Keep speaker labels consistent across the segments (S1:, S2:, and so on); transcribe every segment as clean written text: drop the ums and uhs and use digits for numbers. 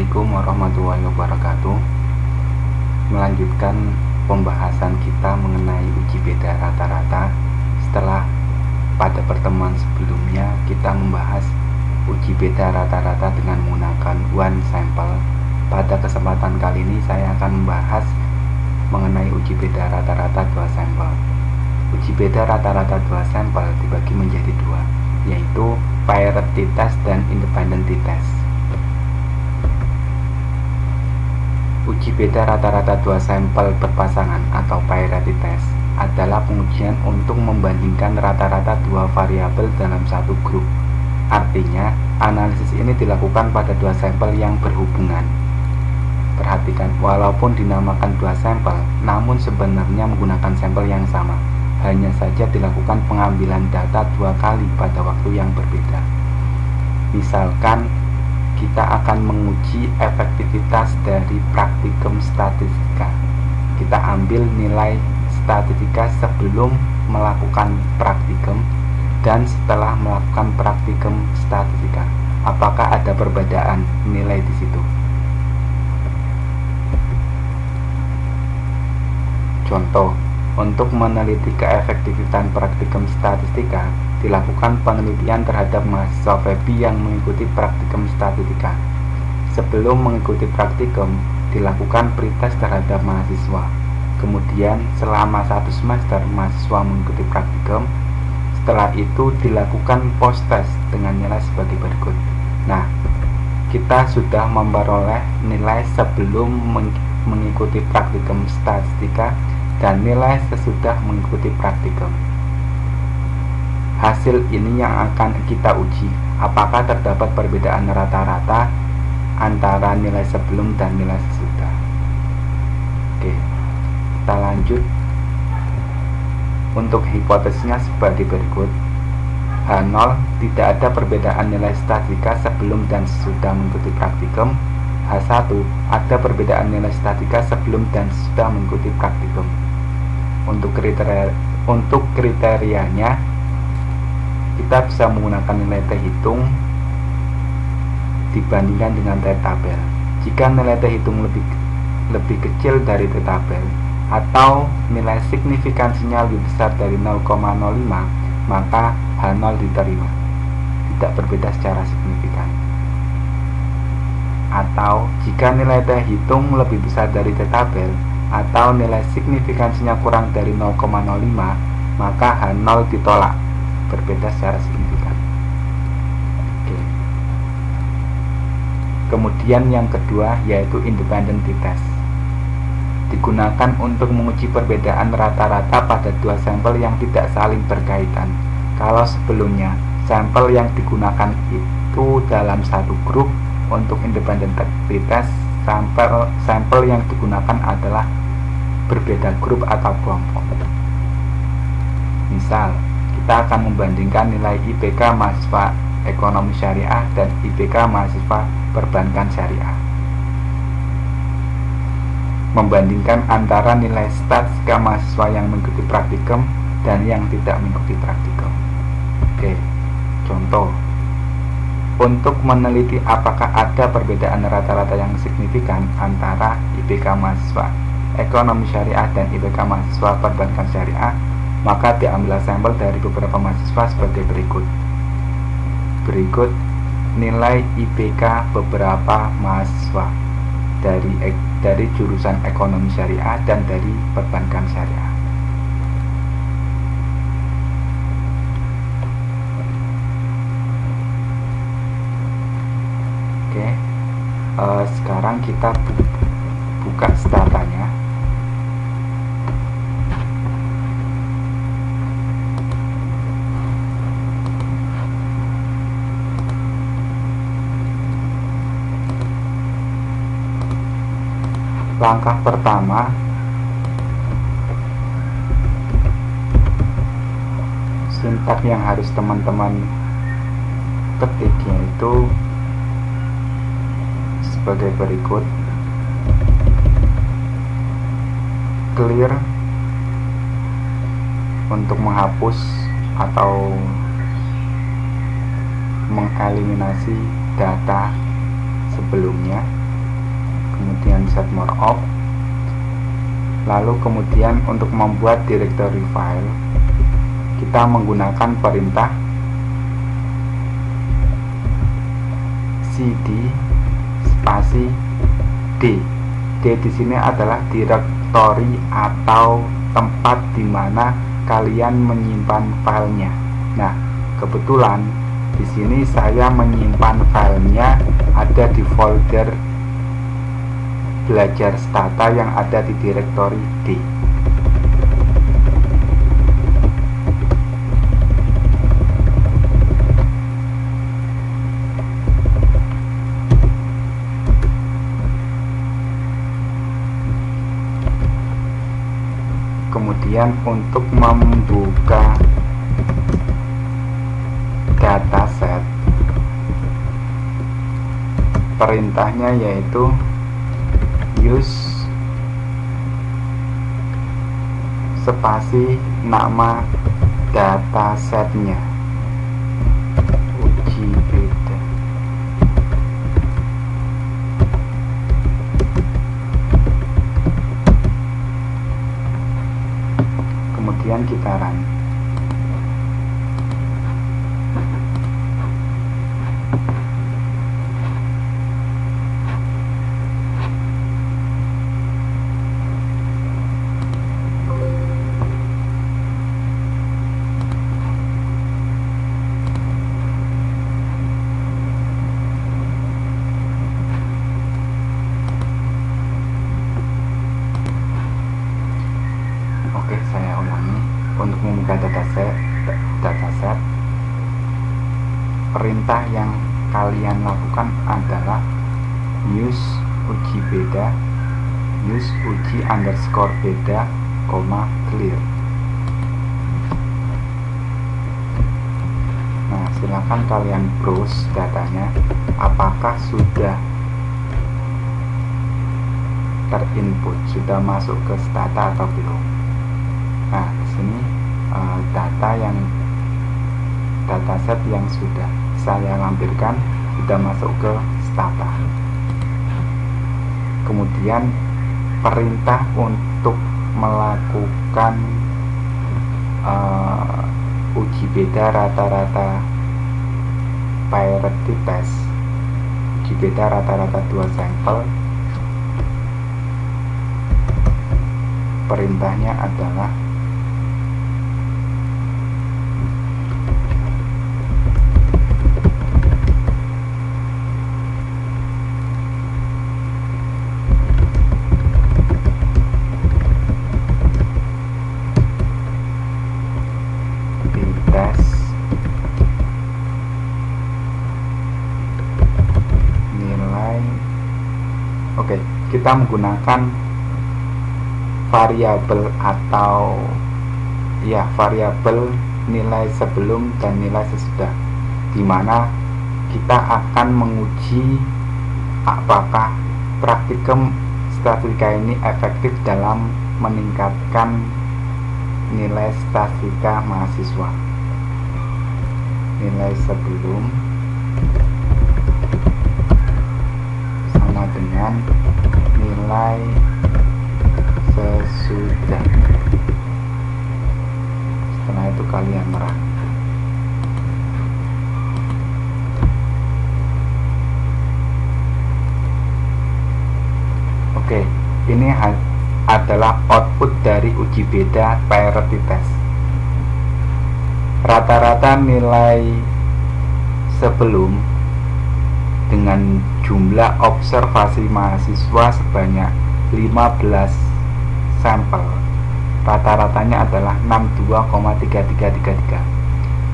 S1: Assalamualaikum warahmatullahi wabarakatuh. Melanjutkan pembahasan kita mengenai uji beda rata-rata. Setelah pada pertemuan sebelumnya kita membahas uji beda rata-rata dengan menggunakan one sample. Pada kesempatan kali ini saya akan membahas mengenai uji beda rata-rata dua sampel. Uji beda rata-rata dua sampel dibagi menjadi dua, yaitu paired t-test dan independent t-test. Uji beda rata-rata dua sampel berpasangan atau parity test adalah pengujian untuk membandingkan rata-rata dua variabel dalam satu grup. Artinya, analisis ini dilakukan pada dua sampel yang berhubungan. Perhatikan, walaupun dinamakan dua sampel, namun sebenarnya menggunakan sampel yang sama. Hanya saja dilakukan pengambilan data dua kali pada waktu yang berbeda. Misalkan, kita akan menguji efektivitas dari praktikum statistika. Kita ambil nilai statistika sebelum melakukan praktikum dan setelah melakukan praktikum statistika. Apakah ada perbedaan nilai di situ? Contoh, untuk meneliti keefektifan praktikum statistika, dilakukan penelitian terhadap mahasiswa FEBI yang mengikuti praktikum statistika. Sebelum mengikuti praktikum, dilakukan pretest terhadap mahasiswa. Kemudian, selama 1 semester mahasiswa mengikuti praktikum. Setelah itu dilakukan post-test dengan nilai sebagai berikut. Nah, kita sudah memperoleh nilai sebelum mengikuti praktikum statistika dan nilai sesudah mengikuti praktikum. Hasil ini yang akan kita uji, apakah terdapat perbedaan rata-rata antara nilai sebelum dan nilai sesudah. Oke, kita lanjut. Untuk hipotesisnya sebagai berikut. H0, tidak ada perbedaan nilai statistika sebelum dan sesudah mengikuti praktikum. H1, ada perbedaan nilai statistika sebelum dan sesudah mengikuti praktikum. Untuk kriterianya, kita bisa menggunakan nilai T hitung dibandingkan dengan T tabel. Jika nilai T hitung lebih kecil dari T tabel atau nilai signifikansinya lebih besar dari 0,05, maka H0 diterima, tidak berbeda secara signifikan. Atau jika nilai T hitung lebih besar dari T tabel atau nilai signifikansinya kurang dari 0,05, maka H0 ditolak, berbeda secara signifikan. Oke. Kemudian yang kedua yaitu independent t-test. Digunakan untuk menguji perbedaan rata-rata pada dua sampel yang tidak saling berkaitan. Kalau sebelumnya sampel yang digunakan itu dalam satu grup, untuk independent t-test sampel yang digunakan adalah berbeda grup atau kelompok. Misal, kita akan membandingkan nilai IPK mahasiswa ekonomi syariah dan IPK mahasiswa perbankan syariah. Membandingkan antara nilai statistika mahasiswa yang mengikuti praktikum dan yang tidak mengikuti praktikum. Oke, contoh. Untuk meneliti apakah ada perbedaan rata-rata yang signifikan antara IPK mahasiswa ekonomi syariah dan IPK mahasiswa perbankan syariah, maka diambil sampel dari beberapa mahasiswa sebagai berikut. Berikut nilai IPK beberapa mahasiswa dari jurusan ekonomi syariah dan dari perbankan syariah. Oke, sekarang kita buka statanya. Langkah pertama, sintak yang harus teman-teman ketik yaitu sebagai berikut. Clear untuk menghapus atau mengeliminasi data sebelumnya. kemudian set more of. Lalu kemudian untuk membuat directory file kita menggunakan perintah cd spasi d. D di sini adalah directory atau tempat di mana kalian menyimpan filenya. Nah, kebetulan di sini saya menyimpan filenya ada di folder belajar stata yang ada di directory D. Kemudian untuk membuka dataset, perintahnya yaitu use spasi nama datasetnya uji beda. Kemudian kita run. Oke, saya ulangi. Untuk membuka dataset, perintah yang kalian lakukan adalah use uji beda, use uji underscore beda, clear. Nah, silakan kalian browse datanya, apakah sudah terinput, sudah masuk ke stata atau belum. Nah, di sini dataset yang sudah saya lampirkan sudah masuk ke stata. Kemudian perintah untuk melakukan uji beda rata-rata parity test, uji beda rata-rata 2 sampel, perintahnya adalah Oke, kita menggunakan variabel atau variabel nilai sebelum dan nilai sesudah, di mana kita akan menguji apakah praktikum statistika ini efektif dalam meningkatkan nilai statistika mahasiswa. Nilai sebelum sama dengan nilai sesudah. Setelah itu kalian run. Oke, ini adalah output dari uji beda parity test. Rata-rata nilai sebelum dengan jumlah observasi mahasiswa sebanyak 15 sampel, rata-ratanya adalah 62,3333.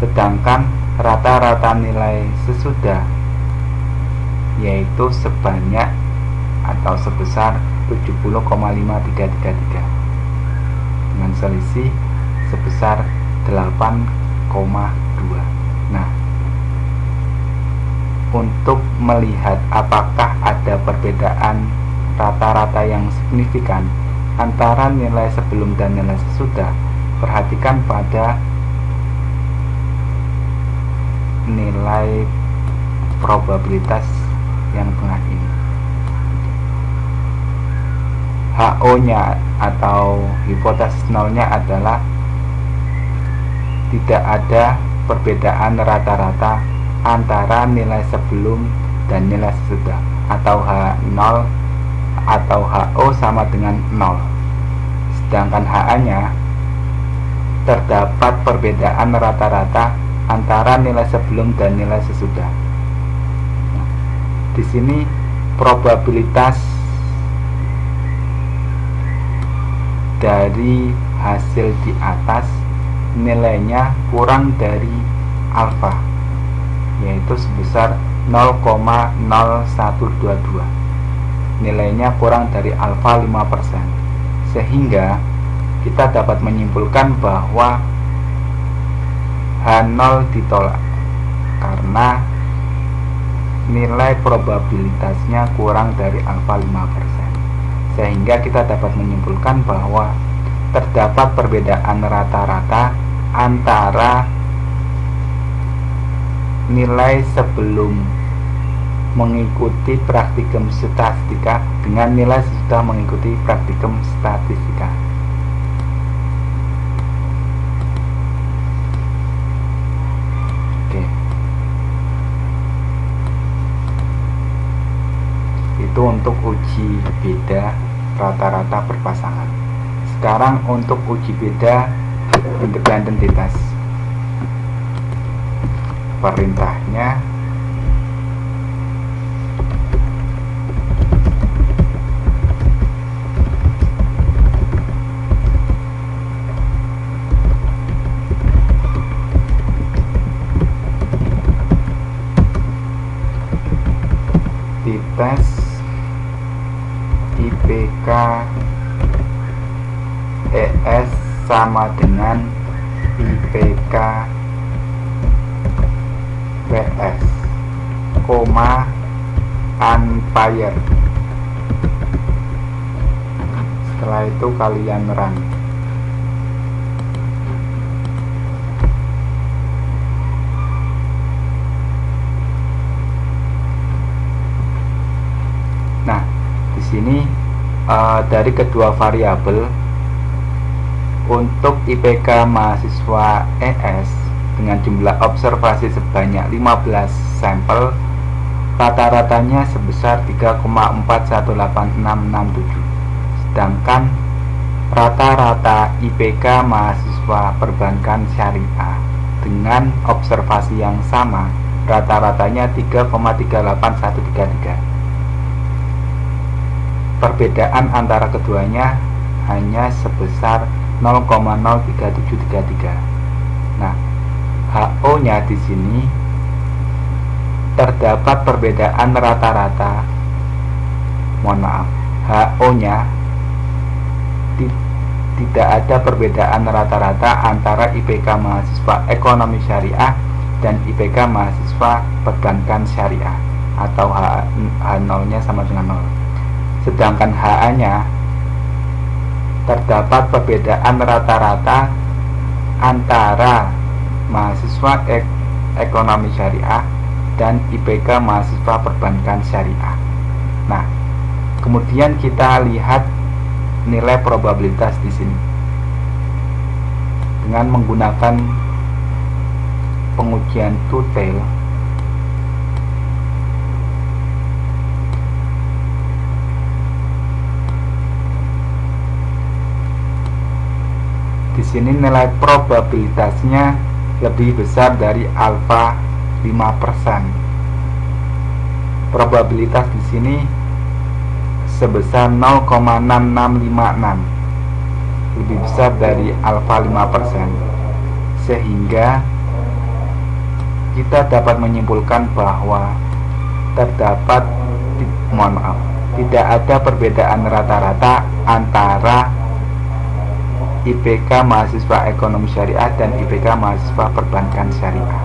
S1: Sedangkan rata-rata nilai sesudah yaitu sebanyak atau sebesar 70,5333 dengan selisih sebesar 8,2. Nah, untuk melihat apakah ada perbedaan rata-rata yang signifikan antara nilai sebelum dan nilai sesudah, perhatikan pada nilai probabilitas yang tengah ini. HO-nya atau hipotesis nolnya adalah tidak ada perbedaan rata-rata antara nilai sebelum dan nilai sesudah, atau H0 atau HO sama dengan 0. Sedangkan HA-nya terdapat perbedaan rata-rata antara nilai sebelum dan nilai sesudah. Nah, di sini probabilitas dari hasil di atas nilainya kurang dari alfa, yaitu sebesar 0,0122. Nilainya kurang dari alfa 5%, sehingga kita dapat menyimpulkan bahwa H0 ditolak karena nilai probabilitasnya kurang dari alfa 5%, sehingga kita dapat menyimpulkan bahwa terdapat perbedaan rata-rata antara nilai sebelum mengikuti praktikum statistika dengan nilai sesudah mengikuti praktikum statistika. Oke. Itu untuk uji beda rata-rata berpasangan. Sekarang untuk uji beda independentitas. Perintahnya dites IPK ES sama dengan IPK PS, umpire. Setelah itu kalian run. Nah, di sini dari kedua variabel untuk IPK mahasiswa ES dengan jumlah observasi sebanyak 15 sampel, rata-ratanya sebesar 3,418667. Sedangkan rata-rata IPK mahasiswa perbankan syariah dengan observasi yang sama, rata-ratanya 3,38133. Perbedaan antara keduanya hanya sebesar 0,03733. Nah, HO-nya di sini terdapat perbedaan rata-rata. Mohon maaf, HO-nya tidak ada perbedaan rata-rata antara IPK mahasiswa ekonomi syariah dan IPK mahasiswa perbankan syariah, atau H0-nya sama dengan 0. Sedangkan HA-nya terdapat perbedaan rata-rata antara mahasiswa ekonomi syariah dan IPK mahasiswa perbankan syariah. Nah, kemudian kita lihat nilai probabilitas di sini dengan menggunakan pengujian two-tail. Di sini nilai probabilitasnya lebih besar dari alfa 5%. Probabilitas di sini sebesar 0,6656, lebih besar dari alfa 5%, sehingga kita dapat menyimpulkan bahwa tidak ada perbedaan rata-rata antara IPK mahasiswa ekonomi syariah dan IPK mahasiswa perbankan syariah.